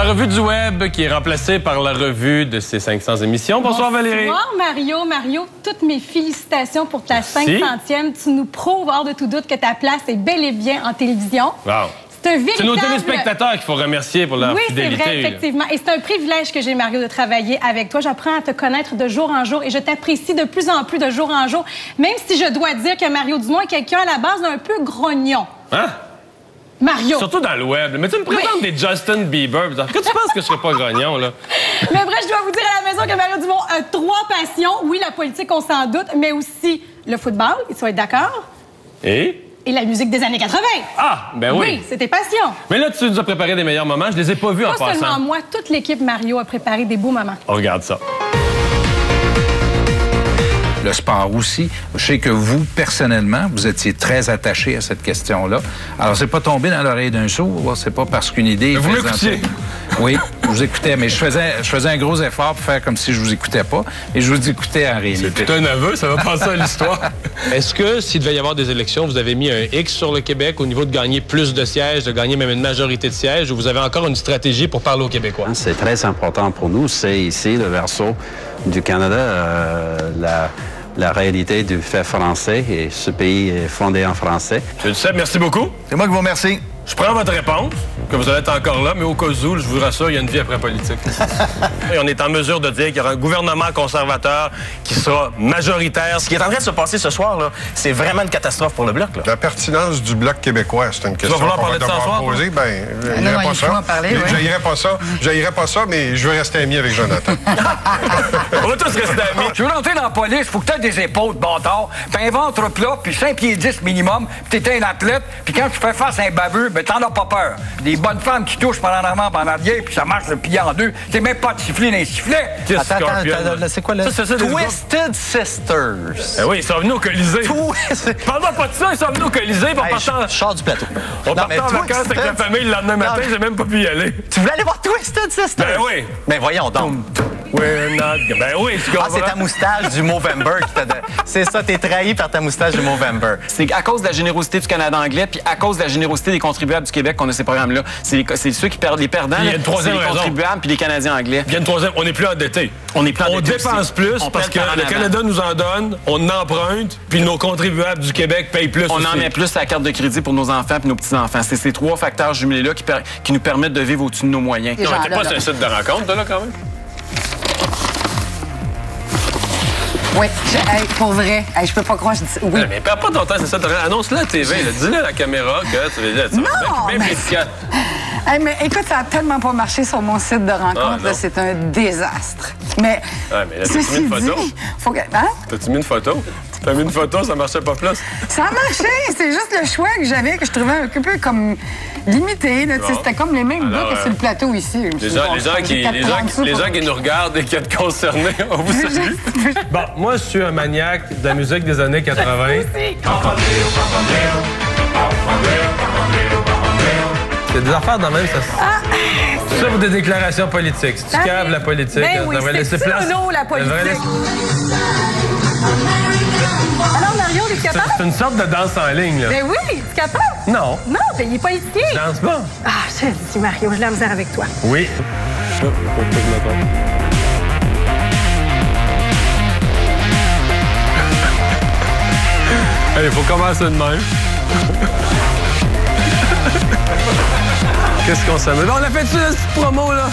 la revue du web qui est remplacée par la revue de ces 500 émissions. Bonsoir Valérie. Bonsoir Mario. Mario, toutes mes félicitations pour ta 500e. Tu nous prouves hors de tout doute que ta place est bel et bien en télévision. Wow. C'est nos téléspectateurs qu'il faut remercier pour leur fidélité. Oui, c'est vrai, effectivement. Et c'est un privilège que j'ai, Mario, de travailler avec toi. J'apprends à te connaître de jour en jour et je t'apprécie de plus en plus de jour en jour, même si je dois dire que Mario Dumont est quelqu'un à la base d'un peu grognon. Hein? Mario. Surtout dans le web. Mais tu me présentes des Justin Bieber. Pourquoi tu penses que je serais pas grognon, là? Mais bref, je dois vous dire à la maison que Mario Dumont a 3 passions. Oui, la politique, on s'en doute, mais aussi le football, il faut être d'accord. Et la musique des années 80. Ah, ben oui. Oui, c'est tes passions. Mais là, tu nous as préparé des meilleurs moments. Je les ai pas vus en passant. Pas seulement moi, toute l'équipe Mario a préparé des beaux moments. On regarde ça. Le sport aussi. Je sais que vous, personnellement, vous étiez très attaché à cette question-là. Alors, c'est pas tombé dans l'oreille d'un sourd. C'est pas parce qu'une idée... Vous m'écoutiez. Oui, je vous écoutais, mais je faisais un gros effort pour faire comme si je vous écoutais pas. Et je vous écoutais en réalité. C'est un aveu, ça va passer à l'histoire. Est-ce que, s'il devait y avoir des élections, vous avez mis un X sur le Québec au niveau de gagner plus de sièges, de gagner même une majorité de sièges, ou vous avez encore une stratégie pour parler aux Québécois? C'est très important pour nous. C'est ici, le verso du Canada, la réalité du fait français, et ce pays est fondé en français. M. Duceppe, merci beaucoup. C'est moi qui vous remercie. Je prends votre réponse, que vous allez être encore là, mais au cas où, je vous rassure, il y a une vie après politique. Et on est en mesure de dire qu'il y aura un gouvernement conservateur qui sera majoritaire. Ce qui est en train de se passer ce soir, là, c'est vraiment une catastrophe pour le Bloc. Là. La pertinence du Bloc québécois, c'est une question qu'on va devoir poser. Ben, j'irai pas ça. J'haïrais pas ça, mais je veux rester ami avec Jonathan. On va tous rester amis. Tu veux rentrer dans la police, faut que t'aies des épaules de bâtard, puis un ventre plat, puis 5 pieds 10 minimum, puis t'es un athlète, puis quand tu fais face à un baveux, ben t'en as pas peur. Des bonnes femmes qui touchent pendant l'avant, pendant l'arrière, puis ça marche le plié en deux. C'est même pas de siffler dans les sifflets. Attends, c'est quoi le... Twisted Sisters. Eh oui, ils sont venus au Colisée. Parle-moi pas de ça, ils sont venus au Colisée. Je sors du plateau. On partait en vacances avec la famille le lendemain matin, j'ai même pas pu y aller. Tu voulais aller voir Twisted Sisters? Ben oui. Ben voyons donc. We're not... Ben oui, tu comprends. Ah, c'est ta moustache du Movember qui t'a... C'est ça, t'es trahi par ta moustache du Movember. C'est à cause de la générosité du Canada anglais, puis à cause de la générosité des contribuables du Québec qu'on a ces programmes-là. C'est ceux qui perdent les perdants, c'est les contribuables puis les Canadiens anglais. Il y a une troisième, on n'est plus endetté. On dépense plus parce que le Canada nous en donne, on emprunte, puis nos contribuables du Québec payent plus. On en met plus à la carte de crédit pour nos enfants puis nos petits-enfants. C'est ces 3 facteurs jumelés-là qui nous permettent de vivre au-dessus de nos moyens. Non, t'es pas sur un site de rencontre, toi, là, quand même? Oui, pour vrai, je peux pas croire, je dis oui. Mais perds pas ton temps, c'est ça. Annonce-le à la TV, dis-le à la caméra que tu vas bien efficace. Mais écoute, ça a tellement pas marché sur mon site de rencontre, c'est un désastre. Mais, là, t'as-tu mis une photo? T'as-tu mis une photo? T'as mis une photo, ça marchait pas plus? Ça a marché, c'est juste le choix que j'avais, que je trouvais un peu comme limité. C'était comme les mêmes gars que sur le plateau ici. Les gens qui nous regardent et qui sont concernés, on vous salue. Bon, moi, je suis un maniaque de la musique des années 80. C'est des affaires dans même, ça. C'est ça pour des déclarations politiques. Si tu caves la politique, ben oui, laisser place. La politique. Alors, Mario, es-tu capable? C'est une sorte de danse en ligne, là. Ben oui, es-tu capable? Non. Non, ben il est politique. Je danse pas. Ah, je te dis, Mario, j'ai la misère avec toi. Oui. Allez, faut commencer de même. Qu'est-ce qu'on s'amuse? On a fait-tu la petite promo, là?